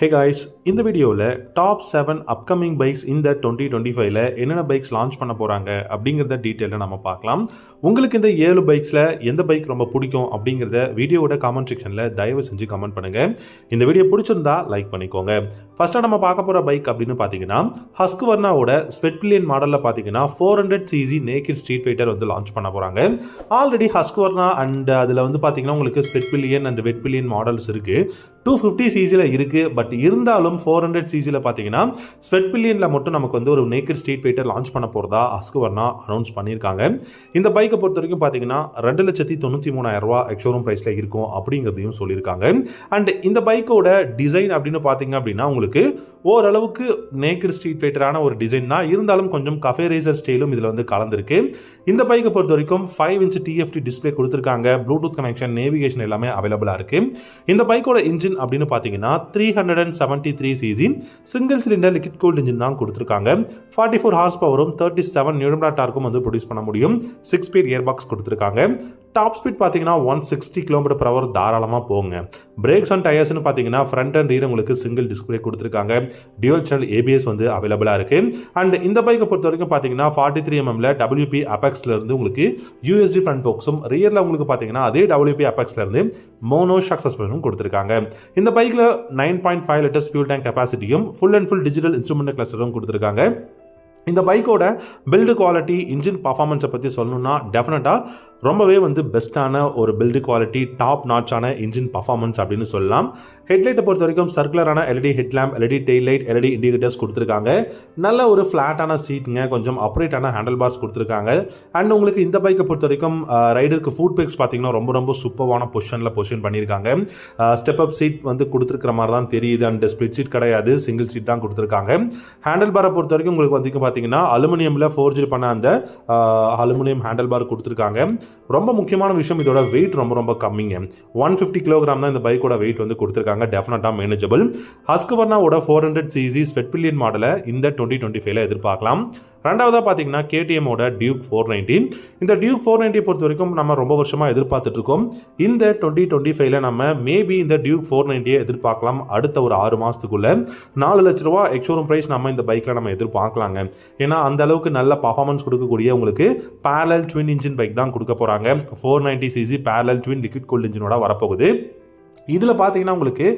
Hey guys, இந்த வீடியோவில் top 7 upcoming bikes இந்த 2025ல என்னென்ன பைக்ஸ் லான்ச் பண்ண போகிறாங்க அப்படிங்கிறத டீட்டெயிலாக நம்ம பார்க்கலாம். உங்களுக்கு இந்த 7 பைக்ஸில் எந்த பைக் ரொம்ப பிடிக்கும் அப்படிங்கிறத வீடியோவோட காமெண்ட் செக்ஷனில் தயவு செஞ்சு கமெண்ட் பண்ணுங்கள். இந்த வீடியோ பிடிச்சிருந்தா லைக் பண்ணிக்கோங்க. ஃபஸ்ட்டாக நம்ம பார்க்க போகிற பைக் அப்படின்னு பார்த்தீங்கன்னா ஹஸ்க்வர்னாவோட ஸ்வெட்பிலியன் மாடலில் பார்த்தீங்கன்னா 400cc நேக்கிட் ஸ்ட்ரீட் ஃபைட்டர் வந்து லான்ச் பண்ண போகிறாங்க. ஆல்ரெடி ஹஸ்க்வர்னா அண்ட் அதில் வந்து பார்த்தீங்கன்னா உங்களுக்கு ஸ்வெட்பிலியன் அண்ட் வெட்பிலியன் மாடல்ஸ் இருக்குது. 250cc இருக்குது. பட் இருந்தாலும் 400cc பார்த்தீங்கன்னா ஸ்வெட்பிலியனில் மட்டும் நமக்கு வந்து ஒரு நேக்கட் ஸ்ட்ரீட் ஃபைட்டர் லான்ச் பண்ண போகிறதா ஹஸ்க்வர்னா அனௌன்ஸ் பண்ணியிருக்காங்க. இந்த பைக்கை பொறுத்த வரைக்கும் பார்த்தீங்கன்னா 2,93,000 எக்ஸோரூம் ப்ரைஸில் இருக்கும் அப்படிங்கிறதையும் சொல்லியிருக்காங்க. அண்ட் இந்த பைக்கோட டிசைன் அப்படின்னு பார்த்தீங்க அப்படின்னா உங்களுக்கு ஓரளவுக்கு நேக்கட் ஸ்ட்ரீட் ஃபைட்டரான ஒரு டிசைன் தான், இருந்தாலும் கொஞ்சம் கஃபே ரேசர் ஸ்டைலும் இதில் வந்து கலந்துருக்கு. இந்த பைக்கை பொறுத்த வரைக்கும் 5" TFT டிஸ்பிளே கொடுத்துருக்காங்க. ப்ளூடூத் கனெக்ஷன், நேவிகேஷன் எல்லாமே அவைலபிளாக இருக்குது. இந்த பைக்கோட இன்ஜின் அப்படின்னு பார்த்தீங்கன்னா 373cc single cylinder liquid cooled engine தான் கொடுத்துருக்காங்க. 44 ஹார்ஸ் பவரும் 37 நியூட்டன் டார்க்கும் வந்து ப்ரொடியூஸ் பண்ண முடியும். 6 ஸ்பீட் கியர் பாக்ஸ் கொடுத்துருக்காங்க. டாப் ஸ்பீட் பார்த்தீங்கன்னா 160 km/h தாராளமாக போங்க. பிரேக்ஸ் அண்ட் டயர்ஸ்னு பார்த்தீங்கன்னா ஃப்ரண்ட் அண்ட் ரீர் உங்களுக்கு சிங்கிள் டிஸ்க் பிரேக் கொடுத்துருக்காங்க. டியூவல் சேனல் ABS வந்து அவைலபிளாக இருக்குது. அண்ட் இந்த பைக்கை பொறுத்த வரைக்கும் பார்த்தீங்கன்னா 43mm WP அபெக்ஸ்ல இருந்து உங்களுக்கு USD ஃப்ரண்ட் ஃபோக்ஸும், ரியரில் உங்களுக்கு பார்த்தீங்கன்னா அதே WP அபெக்ஸ்ல இருந்து மோனோ ஷாக் சஸ்பென்ஷனும் கொடுத்துருக்காங்க. இந்த பைக்கில் 9.5 லிட்டர்ஸ் ஃபியூல் டேங்க் கெப்பாசிட்டியும் full and full digital instrument கிளஸ்டரும் கொடுத்துருக்காங்க. இந்த பைக்கோட பில்டு குவாலிட்டி, இன்ஜின் பர்ஃபார்மன்ஸை பற்றி சொல்லணும்னா டெஃபினட்டாக ரொம்பவே வந்து பெஸ்ட்டான ஒரு பில்டு குவாலிட்டி, டாப் நாட்சான இன்ஜின் பர்ஃபார்மன்ஸ் அப்படின்னு சொல்லலாம். ஹெட்லைட்டை பொறுத்த வரைக்கும் சர்க்குலரான LED headlamp, LED tail light, LED indicators கொடுத்துருக்காங்க. நல்ல ஒரு ஃப்ளாட்டான சீட்டுங்க, கொஞ்சம் அப்ரைட்டான ஹேண்டில் பார்ஸ் கொடுத்துருக்காங்க. அண்ட் உங்களுக்கு இந்த பைக்கை பொறுத்த வரைக்கும் ரைடருக்கு ஃபுட் பேக்ஸ் பார்த்தீங்கன்னா ரொம்ப சூப்பரான பொசிஷன் பண்ணியிருக்காங்க. ஸ்டெப் அப் சீட் வந்து கொடுத்துருக்கிற மாதிரி தான் தெரியுது. அண்ட் ஸ்பிளிட் சீட் கிடையாது, சிங்கிள் சீட் தான் கொடுத்துருக்காங்க. ஹேண்டில் பாரை பொறுத்த வரைக்கும் உங்களுக்கு வந்து பார்த்தீங்கன்னா அலுமினியமில் ஃபோர்ஜ் பண்ண அந்த அலுமினியம் ஹேண்டில் பார் கொடுத்துருக்காங்க. ரொம்ப முக்கியமான விஷயம், இதோட வெயிட் ரொம்ப கம்மிங்க. 150 kg தான் இந்த பைக்கோட வெயிட் வந்து கொடுத்துருக்காங்க. டெஃபினட்டாக மேனேஜபிள். ஹஸ்க்வர்னாவோட 400cc ஸ்வெட்பிலியன் மாடலை இந்த 2025ல எதிர்பார்க்கலாம். ரெண்டாவதாக பார்த்தீங்கன்னா KTMோட டியூக் 490. இந்த டியூக் 490 பொறுத்த வரைக்கும் நம்ம ரொம்ப வருஷமாக எதிர்பார்த்துட்டு இருக்கோம். இந்த 2025ல நம்ம மேபி இந்த டியூக் 490 எதிர்பார்க்கலாம். அடுத்த ஒரு 6 மாதத்துக்குள்ள 4 லட்ச ரூபா எக்ஸோரூம் ப்ரைஸ் நம்ம இந்த பைக்கில் நம்ம எதிர்பார்க்கலாங்க. ஏன்னா அந்த அளவுக்கு நல்ல பர்ஃபார்மன்ஸ் கொடுக்கக்கூடிய உங்களுக்கு பேரலல் ட்வின் இன்ஜின் பைக் தான் கொடுக்க போகிறாங்க. 490cc parallel twin liquid cooled இன்ஜினோட வரப்போகுது. இதில் பார்த்தீங்கன்னா உங்களுக்கு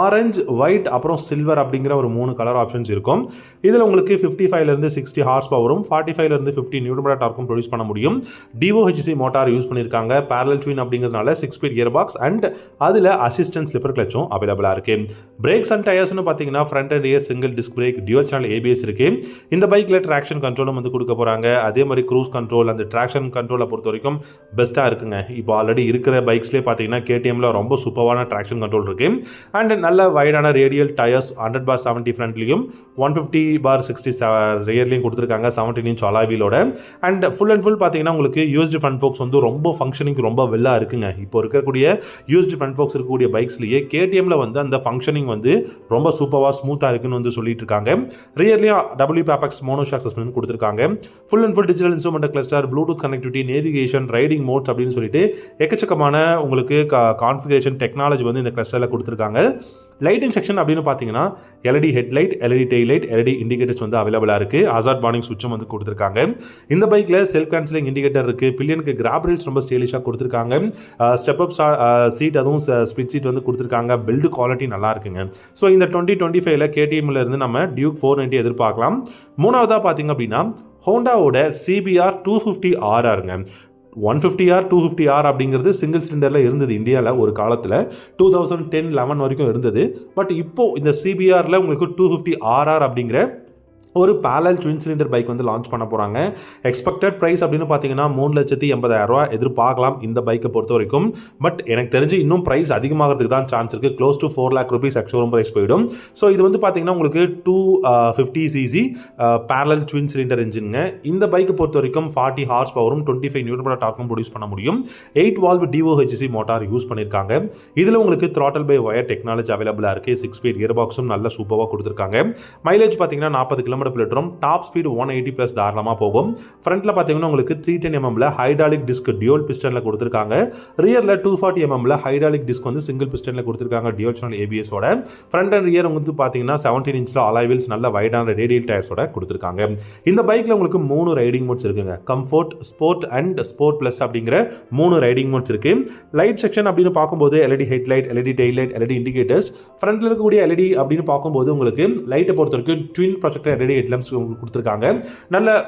ஆரஞ்சு, ஒயிட், அப்புறம் சில்வர் அப்படிங்கிற ஒரு 3 கலர் ஆப்ஷன்ஸ் இருக்கும். இதில் உங்களுக்கு 55 60 ஹார்ஸ் பவரும் 45 50 நியூட்டன் டார்க்கும் ப்ரொடியூஸ் பண்ண முடியும். DOHC மோட்டார் யூஸ் பண்ணியிருக்காங்க. பேரலல் ட்வின் அப்படிங்கிறதுனால 6 ஸ்பீட் கியர் பாக்ஸ் அண்ட் அதில் அசிஸ்டன்ட் ஸ்லிப்பர் கிளச்சும் அவைலபிளாக இருக்குது. பிரேக்ஸ் அண்ட் டயர்ஸ்னு பார்த்தீங்கன்னா front and rear single disc brake, dual channel ABS இருக்குது. இந்த பைக்கில் ட்ராக்ஷன் கண்ட்ரோலும் வந்து கொடுக்க போகிறாங்க. அதே மாதிரி க்ரூஸ் கண்ட்ரோல், அந்த ட்ராக்ஷன் கண்ட்ரோலை பொறுத்த வரைக்கும் பெஸ்ட்டாக இருக்குங்க. இப்போ ஆல்ரெடி இருக்கிற பைக்ஸ்லேயே பார்த்தீங்கன்னா KTMல ரொம்ப சூப்பரான ட்ராக்ஷன் கண்ட்ரோல் இருக்கு. அண்ட் நல்ல வைடான ரேடியல் டயர்ஸ் 100/70 ஃப்ரண்ட்லையும் 150/60 ரியர்லையும் கொடுத்துருக்காங்க. 17 இன்ச் அலாய் வீலோட. அண்ட் ஃபுல் அண்ட் ஃபுல் பார்த்தீங்கன்னா உங்களுக்கு USD ஃப்ரண்ட் ஃபோக்ஸ் வந்து ரொம்ப ஃபங்க்ஷனிங் ரொம்ப வெல்லா இருக்குங்க. இப்போ இருக்கக்கூடிய USD ஃப்ரண்ட் ஃபோக்ஸ் இருக்கக்கூடிய பைக்ஸ்லேயே KTMல வந்து அந்த ஃபங்க்ஷனிங் வந்து ரொம்ப சூப்பராக ஸ்மூத்தாக இருக்குன்னு வந்து சொல்லிட்டு இருக்காங்க. ரியர்லையும் WP Apex mono shock suspension கொடுத்துருக்காங்க. Full and full digital instrument cluster, Bluetooth connectivity, navigation, riding modes அப்படின்னு சொல்லிட்டு எக்கச்சக்கமான உங்களுக்கு கான்ஃபிகரேஷன் டெக்னாலஜி வந்து இந்த கிளஸ்டரில் கொடுத்துருக்காங்க. லைட்டிங் செக்ஷன் அப்படின்னு பார்த்தீங்கன்னா LED headlight, LED tail light, LED indicators வந்து அவைலபிளாக இருக்குது. ஹசார்ட் வார்னிங் சுவிட்சும் வந்து கொடுத்துருக்காங்க. இந்த பைக்கில் செல்ஃப் கேன்சலிங் இண்டிகேட்டர் இருக்குது. பில்லியனுக்கு கிராப் ரீல்ஸ் ரொம்ப ஸ்டைலிஷாக கொடுத்துருக்காங்க. ஸ்டெப் அப் சீட், அதுவும் ஸ்பிட் சீட் வந்து கொடுத்துருக்காங்க. பில்டு குவாலிட்டி நல்லா இருக்குங்க. ஸோ இந்த 2025ல KTMல இருந்து நம்ம டியூக் 490 எதிர்பார்க்கலாம். மூணாவதாக பார்த்தீங்க அப்படின்னா ஹோண்டாவோட CBR 250RRங்க. 150R 250R அப்படிங்கிறது சிங்கிள் சிலிண்டரில் இருந்தது இந்தியாவில் ஒரு காலத்தில். 2010-11 வரைக்கும் இருந்தது. பட் இப்போது இந்த CBRல உங்களுக்கு 250RR அப்படிங்கிற ஒரு பேரலல் ட்வின் சிலிண்டர் பைக் வந்து லான்ச் பண்ண போகிறாங்க. எக்ஸ்பெக்டட் ப்ரைஸ் அப்படின்னு பார்த்தீங்கன்னா 3,80,000 எதிர்பார்க்கலாம் இந்த பைக்கை பொறுத்த வரைக்கும். பட் எனக்கு தெரிஞ்சு இன்னும் ப்ரைஸ் அதிகமாகிறதுக்கு தான் சான்ஸ் இருக்குது. Close to 4 lakh rupees ex showroom price போயிடும். ஸோ இது வந்து பார்த்தீங்கன்னா உங்களுக்கு 250cc பேரலல் ட்வின் சிலிண்டர் இன்ஜினுங்க. இந்த பைக்கை பொறுத்த வரைக்கும் 40 ஹார்ஸ் பவரும் 25 நியூட்டன் டார்க்கும் ப்ரொடியூஸ் பண்ண முடியும். 8 valve DOHC மோட்டார் யூஸ் பண்ணியிருக்காங்க. இதில் உங்களுக்கு throttle by wire டெக்னாலஜி அவைலபிளாக இருக்குது. 6 ஸ்பீட் கியர் பாக்ஸும் நல்ல சூப்பராக கொடுத்துருக்காங்க. மைலேஜ் பார்த்தீங்கன்னா 40 km km/லிட்டரும் டாப் ஸ்பீடு 180 ப்ளஸ் தாராளமாக போகும். ஃப்ரண்ட்டில் பார்த்தீங்கன்னா உங்களுக்கு 310 mm ஹைட்ராலிக் டிஸ்க் டியூல் பிஸ்டனில் கொடுத்துருக்காங்க. ரியரில் 240 mm ஹைட்ராலிக் டிஸ்க் வந்து சிங்கிள் பிஸ்டனில் கொடுத்துருக்காங்க டியூல் சேனல் ஏபிஎஸோட. ஃப்ரண்ட் அண்ட் ரியர் வந்து பார்த்தீங்கன்னா 17 இன்ச்சில் அலாய் வீல்ஸ் நல்ல வைடான ரேடியல் டயர்ஸோட கொடுத்துருக்காங்க. இந்த பைக்கில் உங்களுக்கு 3 ரைடிங் மோட்ஸ் இருக்குங்க. Comfort, sport and sport plus அப்படிங்கிற 3 ரைடிங் மோட்ஸ் இருக்கு. லைட் செக்ஷன் அப்படின்னு பார்க்கும்போது LED headlight, LED tail light, LED indicators. ஃப்ரண்ட்ல இருக்கக்கூடிய எல்இடி அப்படின்னு பார்க்கும்போது உங்களுக்கு லைட்டை பொறுத்த வரைக்கும் ட்வின் ப்ரொஜெக்டர் எல்இடி ஹெட்லாம்ப்ஸ் கொடுத்துருக்காங்க. நல்ல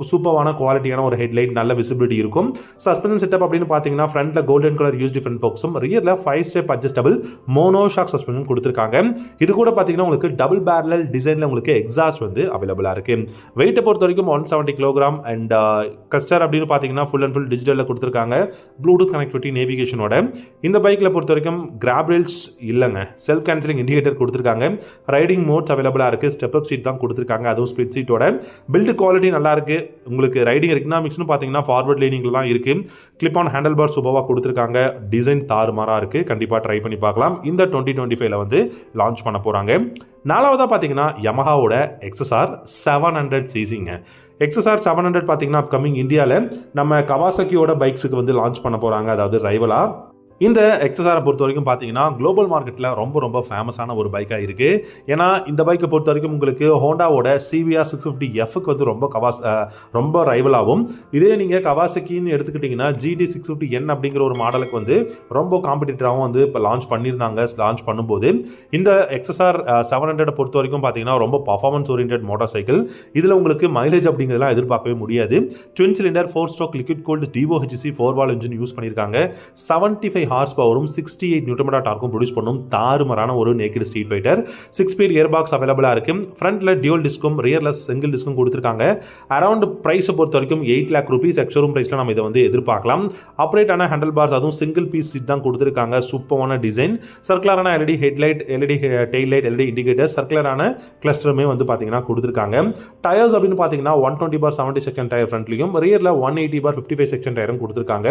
சூப்பரான குவாலிட்டியான ஒரு ஹெட்லைட், நல்ல விசிபிலிட்டி இருக்கும். சஸ்பென்ஷன் செட்டப் அப்படின்னு பார்த்தீங்கன்னா ஃப்ரண்ட்ல கோல்டன் கலர் யூஸ் டிஃபரண்ட் ஃபோக்ஸும் ரியரில் 5 step adjustable mono shock suspension கொடுத்துருக்காங்க. இது கூட பார்த்தீங்கன்னா உங்களுக்கு டபுள் பேரலல் டிசைனில் உங்களுக்கு எக்ஸாஸ்ட் வந்து அவைலபிளாக இருக்கு. வெயிட்டை பொறுத்த வரைக்கும் 170 கிலோகிராம் அண்ட் கஸ்டர் அப்படின்னு பார்த்தீங்கன்னா ஃபுல் அண்ட் ஃபுல் டிஜிட்டலில் கொடுத்துருக்காங்க. ப்ளூடூத் கனெக்டிவிட்டி நேவிகேஷனோட. இந்த பைக்கில் பொறுத்த வரைக்கும் கிராப் ரேல்ஸ் இல்லைங்க, செல்ஃப் கேன்சலிங் இண்டிகேட்டர் கொடுத்துருக்காங்க. ரைடிங் மோட்ஸ் அவைலபிளாக இருக்கு. ஸ்டெப் அப் சீட் தான் கொடுத்துருக்காங்க, அதுவும் ஸ்பிளிட் சீட்டோட. பில்ட் குவாலிட்டி நல்லா இருக்கு. உங்களுக்கு ரைடிங் எக்கனாமிக்ஸ்னு பார்த்தீங்கன்னா ஃபார்வர்ட் லைனிங்ல தான் இருக்கு. கிளிப் ஆன் ஹேண்டில் பார் சூப்பராக கொடுத்துருக்காங்க. டிசைன் தாறுமாறாக இருக்கு. கண்டிப்பாக ட்ரை பண்ணி பார்க்கலாம். இந்த 2025 வந்து லான்ச் பண்ண போறாங்க. நாலாவதாக பார்த்தீங்கன்னா யமஹாவோட XSR 700 சிசிங்க. XSR 700 பார்த்தீங்கன்னா அப்கமிங் இந்தியாவில் நம்ம கவாசக்கியோட பைக்ஸுக்கு வந்து லான்ச் பண்ண போறாங்க, அதாவது ரைவலா. இந்த XSR பொறுத்த வரைக்கும் பார்த்தீங்கன்னா குளோபல் மார்க்கெட்டில் ரொம்ப ஃபேமஸான ஒரு பைக்காக இருக்குது. ஏன்னா இந்த பைக்கை பொறுத்த வரைக்கும் உங்களுக்கு ஹோண்டாவோட CBR 650Fக்கு வந்து ரொம்ப ரைவலாகும். இதே நீங்கள் கவாசக்கின்னு எடுத்துக்கிட்டிங்கன்னா GT 650N அப்படிங்கிற ஒரு மாடலுக்கு வந்து ரொம்ப காம்படிட்டராகவும் வந்து இப்போ லான்ச் பண்ணியிருந்தாங்க. லான்ச் பண்ணும்போது இந்த XSR 700 பொறுத்த வரைக்கும் பார்த்தீங்கன்னா ரொம்ப பர்ஃபார்மன்ஸ் ஓரியன்ட் மோட்டார் சைக்கிள். இதில் உங்களுக்கு மைலேஜ் அப்படிங்கிறதுலாம் எதிர்பார்க்கவே முடியாது. Twin cylinder 4 stroke liquid cooled DOHC 4 valve engine use பண்ணியிருக்காங்க. 75 ஹார்ஸ் பவரும் 68 நியூட்டன் மீட்டர் டார்க்கும் ப்ரொடியூஸ் பண்ணும் தாறுமாறான ஒரு naked street fighter. 6 speed year box அவைலபிளா இருக்கு. ஃப்ரண்ட்ல டியூல் டிஸ்கும் ரியர்ல சிங்கிள் டிஸ்கும் கொடுத்துருக்காங்க. அரௌண்ட் பிரைஸ் பொறுத்த வரைக்கும் 8 lakh rupees எக்ஸ்ஷோரூம் பிரைஸ்ல நம்ம இதை வந்து எதிர்பார்க்கலாம். ஆப்ரேட் ஆன ஹேண்டில் பார்ஸ் அதுவும் சிங்கிள் பீஸ் சீட் தான் கொடுத்துருக்காங்க. சூப்பரான டிசைன். சர்க்குலரான LED headlight, LED tail light, LED indicator, சர்க்குலரான கிளஸ்டருமே வந்து பார்த்தீங்கன்னா கொடுத்துருக்காங்க. டயர்ஸ் அப்படின்னு பார்த்தீங்கன்னா 120/70 செக்ஷன் டயர் ஃப்ரண்ட்லையும் ரியர்ல 180/55 செக்ஷன் டயரும் கொடுத்துருக்காங்க.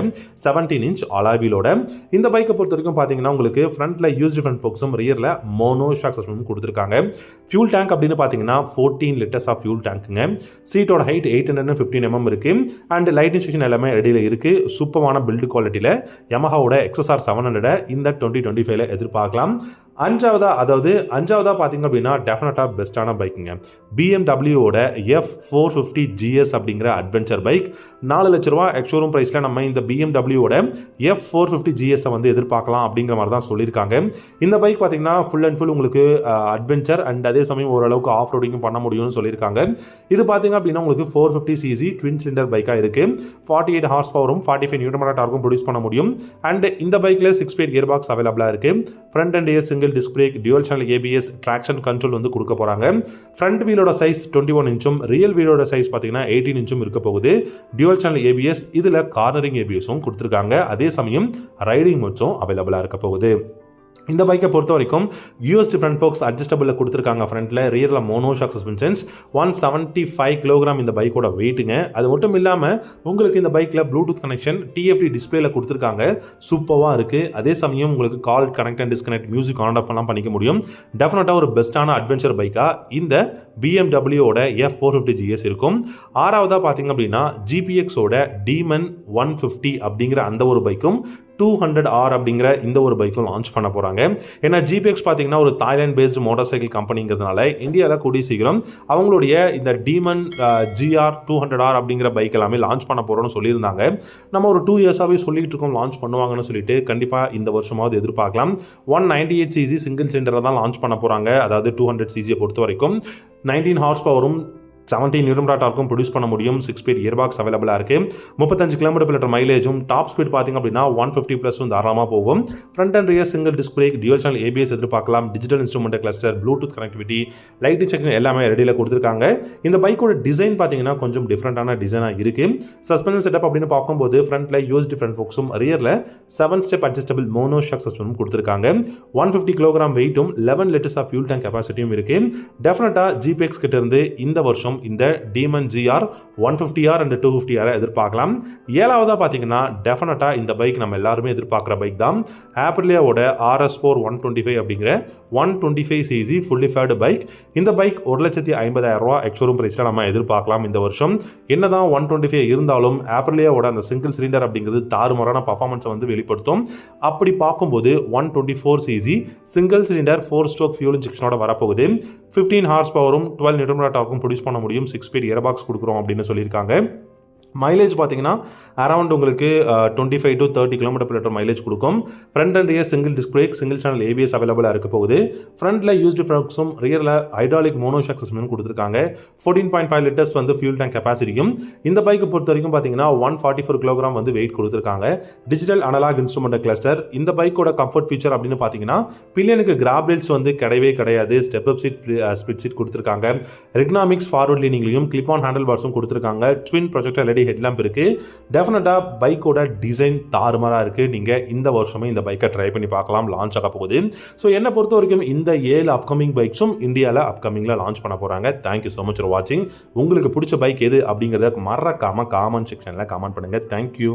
17 இன்ச் அலாய் வீலோட. இந்த பைக்கை பொறுத்த வரைக்கும் பார்த்தீங்கன்னா உங்களுக்கு ஃப்ரண்ட்ல யூஸ் டிஃபரண்ட் ஃபோக்ஸும் ரியர்ல மோனோ ஷாக் சஸ்பென்ஷன் கொடுத்துருக்காங்க. ஃபியூல் டேங்க் அப்படின்னு பார்த்தீங்கன்னா 14 லிட்டர்ஸ் ஆஃப் ஃபியூல் டேங்க்குங்க. சீட்டோட ஹைட் 815 mm இருக்கு. அண்ட் லைட்டிங் செக்ஷன் எல்லாமே ரெடியில் இருக்கு. சூப்பரான பில்டு குவாலிட்டியில் யமஹாவோட XSR 700 இந்த 2025 எதிர்பார்க்கலாம். அஞ்சாவதா பார்த்தீங்க அப்படின்னா டெஃபினட்டாக பெஸ்ட்டான பைக்குங்க. BMWவோட F450 GS அப்படிங்கிற அட்வென்ச்சர் பைக். 4 லட்ச ரூபா எக்ஸ்ஷோரூம் ப்ரைஸில் நம்ம இந்த BMWவோட F450 GS வந்து எதிர்பார்க்கலாம் அப்படிங்கிற மாதிரி தான் சொல்லியிருக்காங்க. இந்த பைக் பார்த்தீங்கன்னா ஃபுல் அண்ட் ஃபுல் உங்களுக்கு அட்வென்ச்சர் அண்ட் அதே சமயம் ஓரளவுக்கு ஆஃப் ரோடிங்கும் பண்ண முடியும்னு சொல்லியிருக்காங்க. இது பார்த்தீங்க அப்படின்னா உங்களுக்கு 450cc ட்வின் சிலிண்டர் பைக்காக இருக்கு. 48 ஹார்ஸ் பவரும் 45 நியூட்டன் மீட்டர் டார்க்கும் ப்ரொடியூஸ் பண்ண முடியும். அண்ட் இந்த பைக்கில் 6 ஸ்பீட் கியர் பாக்ஸ் அவைலபிளாக இருக்கு. Front and year single disc brake, dual channel ABS, traction control வந்து கொடுக்க போறாங்க. ஃப்ரண்ட் வீலோட சைஸ் 21 இன்ச்சும் ரியல் வீலோட சைஸ் பார்த்தீங்கன்னா 18 இன்ச்சும் இருக்க போகுது. டியூவல் சேனல் ABS, இதுல கார்னரிங் ABSும் கொடுத்துருக்காங்க. அதே சமயம் ரைடிங் மோட்ஸும் அவைலபிளா இருக்க போகுது. இந்த பைக்கை பொறுத்த வரைக்கும் யூஎஸ் டிஃபரண்ட் ஃபோக்ஸ் அட்ஜஸ்டபிளில் கொடுத்துருக்காங்க. ஃப்ரண்ட்டில் ரியரில் மோனோ ஷாக் சஸ்பென்ஷன்ஸ். 175 கிலோகிராம் இந்த பைக்கோட வெயிட்டுங்க. அது மட்டும் இல்லாமல் உங்களுக்கு இந்த பைக்கில் ப்ளூடூத் கனெக்ஷன் TFT டிஸ்பிளேல கொடுத்துருக்காங்க. சூப்பராக இருக்குது. அதே சமயம் உங்களுக்கு call connect and disconnect, music on off எல்லாம் பண்ணிக்க முடியும். டெஃபினட்டாக ஒரு பெஸ்ட்டான அட்வென்ச்சர் பைக்காக இந்த BMWவோட F450 GS இருக்கும். ஆறாவதாக பார்த்தீங்க அப்படின்னா GPXோட Demon 150 அப்படிங்கிற அந்த ஒரு பைக்கும் 200R அப்படிங்கிற இந்த ஒரு பைக்கும் லான்ச் பண்ண போகிறாங்க. ஏன்னா GPX பார்த்தீங்கன்னா ஒரு தாய்லாந்து பேஸ்டு மோட்டார் சைக்கிள் கம்பெனிங்கிறதுனால இந்தியாவில் கூடிய சீக்கிரம் அவங்களுடைய இந்த Demon GR 200R அப்படிங்கிற பைக் எல்லாமே லான்ச் பண்ண போகிறோம்னு சொல்லியிருந்தாங்க. நம்ம ஒரு 2 இயர்ஸாகவே சொல்லிட்டு இருக்கோம் லான்ச் பண்ணுவாங்கன்னு சொல்லிட்டு. கண்டிப்பாக இந்த வருஷமாவது எதிர்பார்க்கலாம். 198cc சிங்கிள் சிலிண்டரை தான் லான்ச் பண்ண போகிறாங்க. அதாவது 200cc பொறுத்த வரைக்கும் 19 ஹார்ஸ் பவரும் 17 நியூட்டன் மீட்டர் டார்க்கும் ப்ரொடியூஸ் பண்ண முடியும். 6 ஸ்பீட் இயர் பாக்ஸ் அவைலபிளாக இருக்கு. 35 km/லிட்டர் மைலேஜும் டாப் ஸ்பீட் பார்த்தீங்க அப்படின்னா 150 ப்ளஸ் தாராளமாக போகும். Front and rear single disc brake, dual channel ABS எதிர்பார்க்கலாம். Digital instrument cluster, Bluetooth connectivity, lighting section எல்லாமே ரெடியில் கொடுத்துருக்காங்க. இந்த பைக்கோட டிசைன் பார்த்தீங்கன்னா கொஞ்சம் டிஃப்ரெண்டான டிசைனாக இருக்கு. சஸ்பென்ஷன் செட்டப் அப்படின்னு பார்க்கும்போது ஃப்ரண்ட்ல யூஎஸ் டிஃபரண்ட் ஃபோக்ஸும் ரியரில் 7 ஸ்டெப் அட்ஜஸ்டபிள் மோனோ ஷாக் சஸ்பென்ஷனும் கொடுத்துருக்காங்க. 150 கிலோகிராம் வெயிட்டும் 11 லிட்டர்ஸ் ஆஃப் ஃபியூல் டேங்க் கெப்பாசிட்டியும் இருக்கு. டெஃபினட்டாக GPX கிட்ட இருந்து இந்த வருஷம் வருஷம் இந்த demon GR 150R and 250R எதிர்பார்க்கலாம். 7வதாக பார்த்தீங்கன்னா டெஃபினட்டாக இந்த பைக் நம்ம எல்லாருமே எதிர்பார்க்குற பைக் தான். ஆப்ரிலியாவோட RS4 125 அப்படிங்கிற 125cc ஃபுல்லி ஃபேர்டு பைக். இந்த பைக் 1,50,000 எக்ஸ்ஷோரூம் பிரைஸில் நம்ம எதிர்பார்க்கலாம் இந்த வருஷம். என்னதான் 125 இருந்தாலும் ஆப்ரிலியாவோட அந்த சிங்கிள் சிலிண்டர் அப்படிங்கிறது தாறுமாறான பர்ஃபார்மன்ஸை வந்து வெளிப்படுத்தும். அப்படி பார்க்கும்போது 124cc சிங்கிள் சிலிண்டர் 4-ஸ்ட்ரோக் ஃபியூல் இன்ஜெக்ஷனோட வரப்போகுது. 15 ஹார்ஸ் பவரும் 12 Nm டார்க்கும் ப்ரொடியூஸ் பண்ண முடியும். 6 ஸ்பீட் இயர்பாக்ஸ் கொடுக்குறோம் அப்படின்னு சொல்லியிருக்காங்க. மைலேஜ் பார்த்தீங்கன்னா அரௌண்ட் உங்களுக்கு 25 to 30 km/லிட்டர் மைலேஜ் கொடுக்கும். Front and rear single disc brake, single channel ABS அவைலபிளாக இருக்க போகுது. ஃப்ரண்ட்டில் யூஸ்டு ஃப்ரக்ஸும் ரியரில் ஹைட்ராலிக் மோனோஷாக் சிஸ்டமும் கொடுத்துருக்காங்க. 14.5 லிட்டர்ஸ் வந்து ஃபியூல் டேங்க் கெப்பாசிட்டியும். இந்த பைக்கை பொறுத்த வரைக்கும் பார்த்தீங்கன்னா 144 kg வந்து வெயிட் கொடுத்துருக்காங்க. Digital analog instrument cluster. இந்த பைக்கோட கம்ஃபர்ட் ஃபீச்சர் அப்படின்னு பார்த்தீங்கன்னா பில்லியனுக்கு கிராப் ரேல்ஸ் வந்து கிடையவே கிடையாது. Step up seat, split seat கொடுத்துருக்காங்க. எர்கனாமிக்ஸ் ஃபார்வர்ட் லீனிங்லையும் கிளிப் ஆன் ஹேண்டில் பார்ஸும் கொடுத்துருக்காங்க. ட்வின் ப்ரொஜெக்டர் LED ஹெட்லாம்ப் இருக்கு. டெஃபினட்டா பைக்கோட டிசைன் தாறுமாறா இருக்கு. நீங்க இந்த வருஷமே இந்த பைக்கை ட்ரை பண்ணி பார்க்கலாம். லான்ச் ஆக போகுது. ஸோ என்னை பொறுத்த வரைக்கும் இந்த 7 அப்கமிங் பைக்ஸும் இந்தியாவில் அப்கமிங்ல லான்ச் பண்ண போறாங்க. தேங்க்யூ ஸோ மச் ஃபார் வாட்சிங். உங்களுக்கு பிடிச்ச பைக் எது அப்படிங்கிறத மறக்காம காமெண்ட் செக்ஷன்ல கமெண்ட் பண்ணுங்க. தேங்க்யூ.